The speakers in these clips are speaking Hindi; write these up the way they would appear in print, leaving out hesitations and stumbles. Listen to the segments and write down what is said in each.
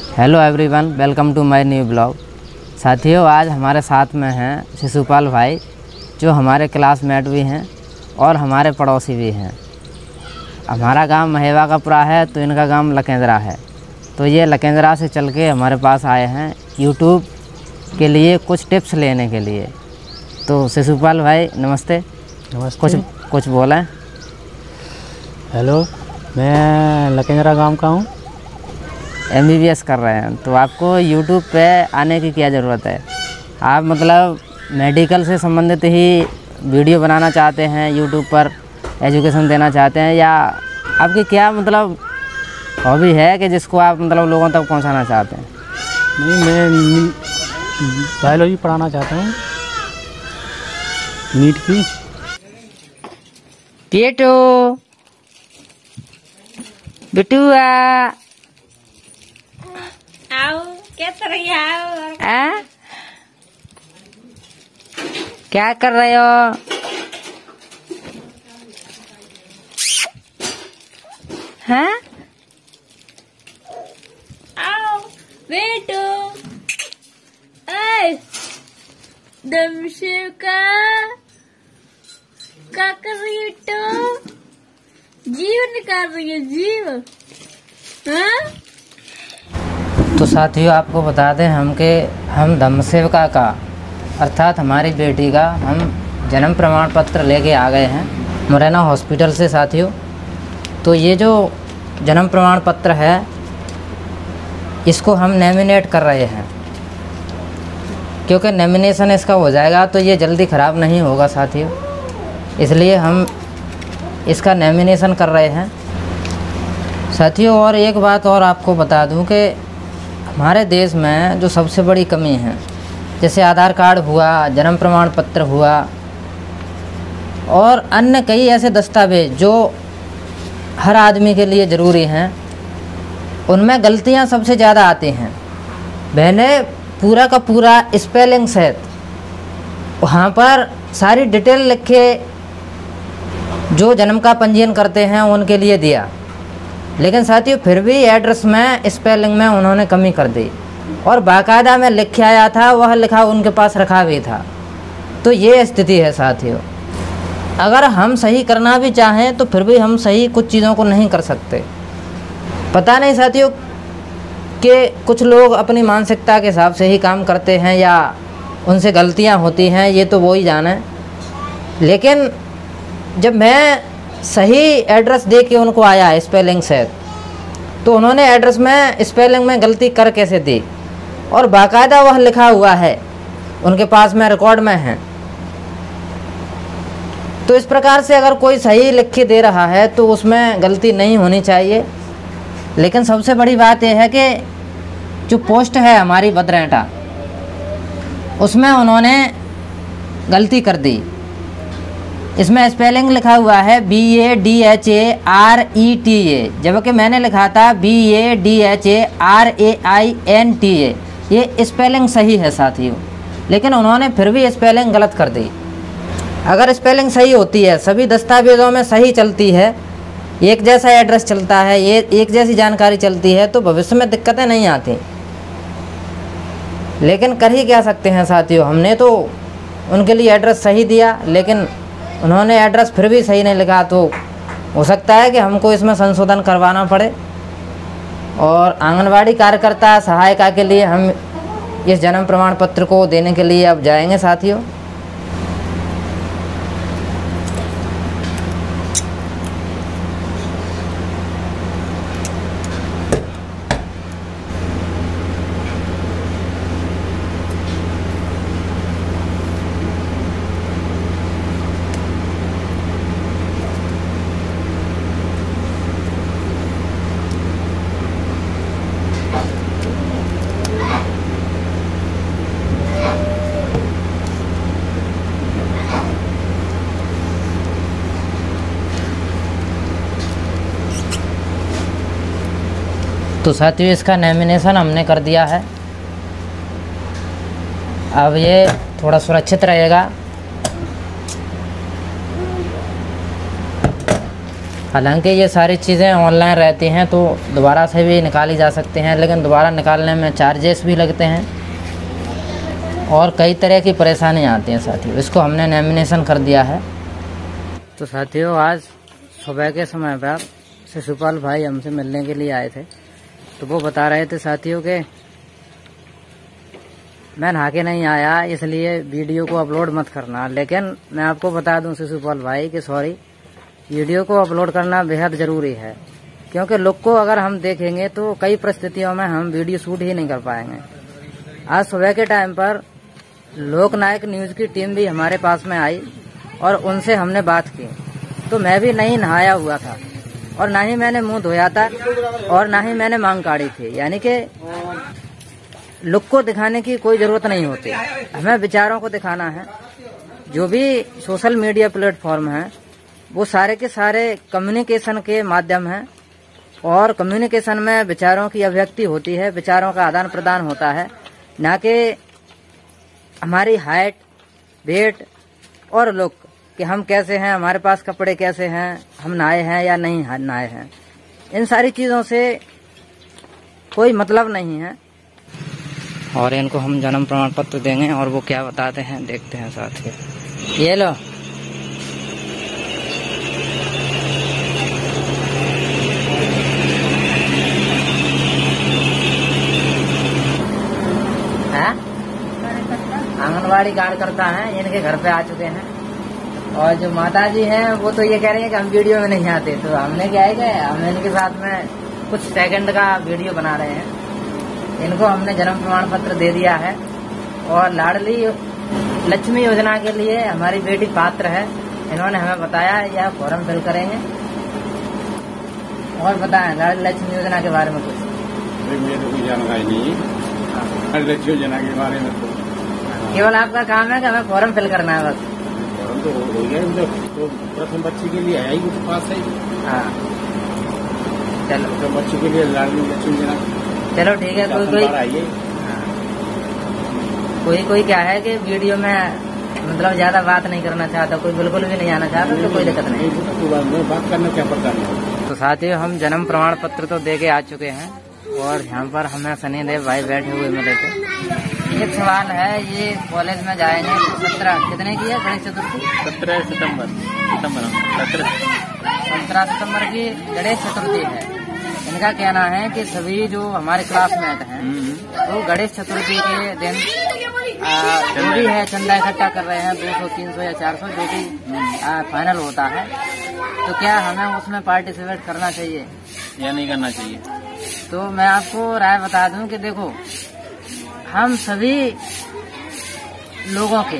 Hello everyone, welcome to my new blog. साथियों, आज हमारे साथ में हैं शिशुपाल भाई, जो हमारे क्लासमेट भी हैं और हमारे पड़ोसी भी हैं। हमारा गांव महेवा का पुरा है तो इनका गांव लकेंद्रा है। तो ये लकेंद्रा से चल के हमारे पास आए हैं यूट्यूब के लिए कुछ टिप्स लेने के लिए। तो शिशुपाल भाई नमस्ते। नमस्ते। कुछ बोलें। हेलो, मैं लकेंद्रा गांव का हूँ। MBBS कर रहे हैं, तो आपको यूट्यूब पे आने की क्या ज़रूरत है? आप मतलब मेडिकल से संबंधित ही वीडियो बनाना चाहते हैं, यूट्यूब पर एजुकेशन देना चाहते हैं, या आपकी क्या मतलब हॉबी है कि जिसको आप मतलब लोगों तक पहुंचाना चाहते हैं? नहीं, मैं बायोलॉजी पढ़ाना चाहता हूँ, नीट की। पेटो बिटुआ आओ, कैसे रही आओ? आ? क्या कर रहे हो? हाँ? आओ बेटो, ऐ दमशिव का क्या कर रही है? तो जीव निकाल रही है, जीव। हाँ? तो साथियों, आपको बता दें हम धम्मसेवका का अर्थात हमारी बेटी का हम जन्म प्रमाण पत्र लेके आ गए हैं मुरैना हॉस्पिटल से। साथियों, तो ये जो जन्म प्रमाण पत्र है इसको हम नैमिनेट कर रहे हैं, क्योंकि नैमिनेशन इसका हो जाएगा तो ये जल्दी ख़राब नहीं होगा साथियों, इसलिए हम इसका नैमिनेशन कर रहे हैं साथियों। और एक बात और आपको बता दूं कि हमारे देश में जो सबसे बड़ी कमी है, जैसे आधार कार्ड हुआ, जन्म प्रमाण पत्र हुआ और अन्य कई ऐसे दस्तावेज जो हर आदमी के लिए ज़रूरी हैं, उनमें गलतियां सबसे ज़्यादा आती हैं। मैंने पूरा का पूरा स्पेलिंग सहित वहाँ पर सारी डिटेल लिख के जो जन्म का पंजीयन करते हैं उनके लिए दिया, लेकिन साथियों फिर भी एड्रेस में स्पेलिंग में उन्होंने कमी कर दी और बाकायदा में लिख के आया था, वह लिखा उनके पास रखा भी था। तो ये स्थिति है साथियों। अगर हम सही करना भी चाहें तो फिर भी हम सही कुछ चीज़ों को नहीं कर सकते। पता नहीं साथियों कि कुछ लोग अपनी मानसिकता के हिसाब से ही काम करते हैं या उनसे गलतियां होती हैं, ये तो वो ही जाने। लेकिन जब मैं सही एड्रेस दे के उनको आया स्पेलिंग से, तो उन्होंने एड्रेस में स्पेलिंग में गलती कर कैसे दी, और बाकायदा वह लिखा हुआ है उनके पास में, रिकॉर्ड में है। तो इस प्रकार से अगर कोई सही लिख के दे रहा है तो उसमें गलती नहीं होनी चाहिए। लेकिन सबसे बड़ी बात यह है कि जो पोस्ट है हमारी बदरेटा, उसमें उन्होंने गलती कर दी। इसमें स्पेलिंग लिखा हुआ है BADHARETA, जबकि मैंने लिखा था BADHARAINTA। ये स्पेलिंग सही है साथियों, लेकिन उन्होंने फिर भी स्पेलिंग गलत कर दी। अगर स्पेलिंग सही होती है, सभी दस्तावेज़ों में सही चलती है, एक जैसा एड्रेस चलता है, ये एक जैसी जानकारी चलती है, तो भविष्य में दिक्कतें नहीं आती। लेकिन कर ही क्या सकते हैं साथियों, हमने तो उनके लिए एड्रेस सही दिया, लेकिन उन्होंने एड्रेस फिर भी सही नहीं लिखा। तो हो सकता है कि हमको इसमें संशोधन करवाना पड़े। और आंगनवाड़ी कार्यकर्ता सहायिका के लिए हम इस जन्म प्रमाण पत्र को देने के लिए अब जाएंगे साथियों। तो साथियों, इसका नॉमिनेशन हमने कर दिया है। अब ये थोड़ा सुरक्षित रहेगा। हालांकि ये सारी चीज़ें ऑनलाइन रहती हैं तो दोबारा से भी निकाली जा सकती हैं, लेकिन दोबारा निकालने में चार्जेस भी लगते हैं और कई तरह की परेशानी आती हैं साथियों। इसको हमने नॉमिनेशन कर दिया है। तो साथियों, आज सुबह के समय पर शिशुपाल भाई हमसे मिलने के लिए आए थे, तो वो बता रहे थे साथियों के मैं नहा के नहीं आया इसलिए वीडियो को अपलोड मत करना। लेकिन मैं आपको बता दूं शिशुपाल भाई कि सॉरी, वीडियो को अपलोड करना बेहद ज़रूरी है, क्योंकि लोग को अगर हम देखेंगे तो कई परिस्थितियों में हम वीडियो शूट ही नहीं कर पाएंगे। आज सुबह के टाइम पर लोकनायक न्यूज़ की टीम भी हमारे पास में आई और उनसे हमने बात की, तो मैं भी नहीं नहाया हुआ था और ना ही मैंने मुंह धोया था और ना ही मैंने मांग काढ़ी थी। यानी कि लुक को दिखाने की कोई ज़रूरत नहीं होती, हमें विचारों को दिखाना है। जो भी सोशल मीडिया प्लेटफॉर्म हैं वो सारे के सारे कम्युनिकेशन के माध्यम हैं और कम्युनिकेशन में विचारों की अभिव्यक्ति होती है, विचारों का आदान प्रदान होता है, ना कि हमारी हाइट, वेट और लुक कि हम कैसे हैं, हमारे पास कपड़े कैसे हैं, हम नहाए हैं या नहीं नहाए हैं। इन सारी चीज़ों से कोई मतलब नहीं है। और इनको हम जन्म प्रमाण पत्र देंगे और वो क्या बताते हैं देखते हैं साथियों। ये लो, आंगनवाड़ी कार्यकर्ता हैं, इनके घर पे आ चुके हैं। और जो माता जी हैं वो तो ये कह रही है कि हम वीडियो में नहीं आते, तो हमने क्या है कि हम इनके साथ में कुछ सेकंड का वीडियो बना रहे हैं। इनको हमने जन्म प्रमाण पत्र दे दिया है और लाडली लक्ष्मी योजना के लिए हमारी बेटी पात्र है। इन्होंने हमें बताया यह फॉर्म फिल करेंगे। और बताएं लाडली लक्ष्मी योजना के बारे में कुछ। मुझे तो कोई जानकारी नहीं है लक्ष्मी योजना के बारे में। तो केवल आपका काम है कि हमें फॉर्म फिल करना है बस। फॉर्म तो हो गया, तो प्रथम बच्चे के लिए है ही कुछ पास है। हाँ चलो, तो बच्चों के लिए लाडली लक्ष्मी योजना। चलो ठीक है। कोई क्या है कि वीडियो में मतलब ज्यादा बात नहीं करना चाहता, कोई बिल्कुल भी नहीं आना चाहता, तो कोई दिक्कत नहीं। बात करना क्या पड़ता है। तो साथियों, हम जन्म प्रमाण पत्र तो दे के आ चुके हैं और यहाँ पर हमें सनीदेव भाई बैठे हुए मिले थे। एक सवाल है, ये कॉलेज में जाएंगे तो 17 कितने की है गणेश चतुर्थी? 17 सितंबर 17 सितंबर की गणेश चतुर्थी है। इनका कहना है कि सभी जो हमारे क्लासमेट हैं तो गणेश चतुर्थी के दिन जो भी है चंदा इकट्ठा कर रहे हैं, 200, 300 या 400 जो भी फाइनल होता है, तो क्या हमें उसमें पार्टिसिपेट करना चाहिए या नहीं करना चाहिए? तो मैं आपको राय बता दूं कि देखो, हम सभी लोगों के,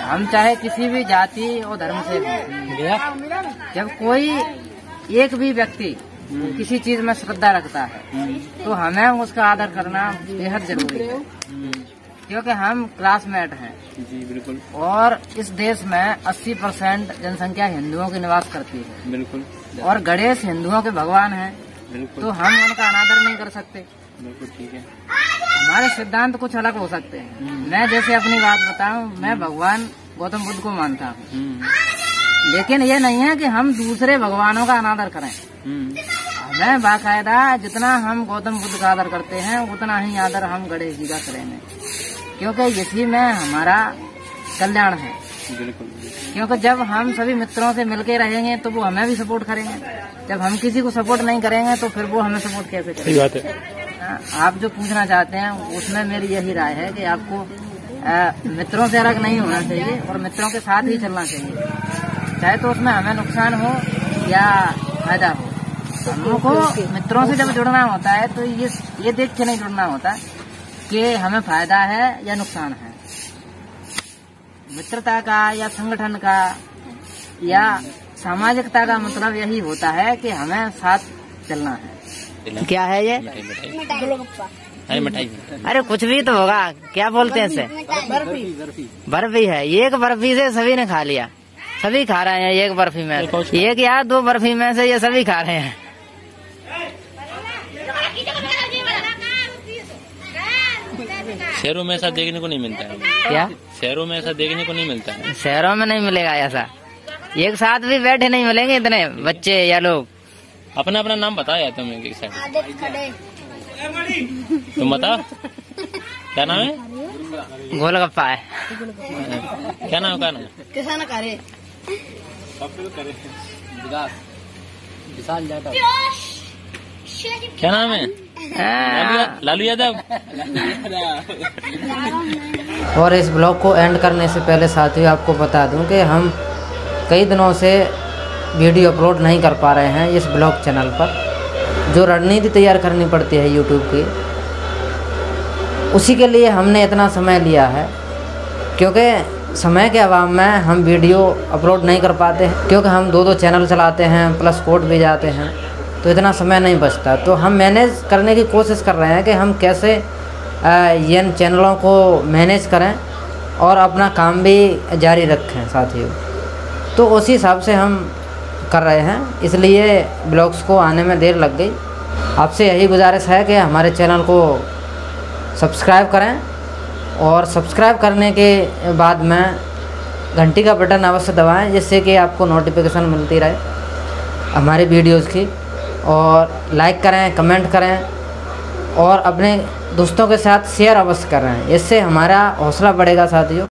हम चाहे किसी भी जाति और धर्म से हो, जब कोई एक भी व्यक्ति किसी चीज में श्रद्धा रखता है तो हमें उसका आदर करना बेहद जरूरी है, क्योंकि हम क्लासमेट हैं। जी बिल्कुल। और इस देश में 80% जनसंख्या हिंदुओं की निवास करती है। बिल्कुल। और गणेश हिंदुओं के भगवान हैं, तो हम उनका अनादर नहीं कर सकते। बिल्कुल ठीक है। हमारे सिद्धांत कुछ अलग हो सकते हैं। मैं जैसे अपनी बात बताऊं, मैं भगवान गौतम बुद्ध को मानता हूं, लेकिन ये नहीं है कि हम दूसरे भगवानों का अनादर करें। हमें बाकायदा जितना हम गौतम बुद्ध का आदर करते हैं उतना ही आदर हम गणेश जी का करेंगे, क्योंकि इसी में हमारा कल्याण है। बिल्कुल। क्योंकि जब हम सभी मित्रों से मिलके रहेंगे तो वो हमें भी सपोर्ट करेंगे। जब हम किसी को सपोर्ट नहीं करेंगे तो फिर वो हमें सपोर्ट कैसे करेंगे? सही बात है। आप जो पूछना चाहते हैं उसमें मेरी यही राय है कि आपको मित्रों से अलग नहीं होना चाहिए और मित्रों के साथ ही चलना चाहिए, चाहे तो उसमें हमें नुकसान हो या फायदा हो। हमको मित्रों से जब जुड़ना होता है तो ये देख के नहीं जुड़ना होता कि हमें फायदा है या नुकसान है। मित्रता का या संगठन का या सामाजिकता का मतलब यही होता है कि हमें साथ चलना है। क्या है ये? मिठाई। अरे कुछ भी तो होगा, क्या बोलते हैं इसे? बर्फी है। एक बर्फी से सभी ने खा लिया, सभी खा रहे हैं एक बर्फी में, एक या 2 बर्फी में से ये सभी खा रहे हैं। शहरों में ऐसा देखने को नहीं मिलता है। क्या? शहरों में ऐसा देखने को नहीं मिलता है। शहरों में नहीं मिलेगा ऐसा। एक साथ भी बैठे नहीं मिलेंगे इतने बच्चे या लोग। अपना अपना नाम बताओ यार तुम एक साथ। आदत खड़े। तुम बताओ क्या नाम है? गोलगप्पा है। क्या नाम है? किसान करे। विशाल जाटव। क्या नाम है? लालू यादव। और इस ब्लॉग को एंड करने से पहले साथियों आपको बता दूं कि हम कई दिनों से वीडियो अपलोड नहीं कर पा रहे हैं इस ब्लॉग चैनल पर। जो रणनीति तैयार करनी पड़ती है यूट्यूब की, उसी के लिए हमने इतना समय लिया है, क्योंकि समय के अभाव में हम वीडियो अपलोड नहीं कर पाते हैं, क्योंकि हम 2-2 चैनल चलाते हैं प्लस कोड भी जाते हैं, तो इतना समय नहीं बचता। तो हम मैनेज करने की कोशिश कर रहे हैं कि हम कैसे इन चैनलों को मैनेज करें और अपना काम भी जारी रखें साथियों। तो उसी हिसाब से हम कर रहे हैं, इसलिए ब्लॉग्स को आने में देर लग गई। आपसे यही गुजारिश है कि हमारे चैनल को सब्सक्राइब करें और सब्सक्राइब करने के बाद में घंटी का बटन अवश्य दबाएं, जिससे कि आपको नोटिफिकेशन मिलती रहे हमारे वीडियोस की। और लाइक करें, कमेंट करें और अपने दोस्तों के साथ शेयर अवश्य करें, इससे हमारा हौसला बढ़ेगा साथियों।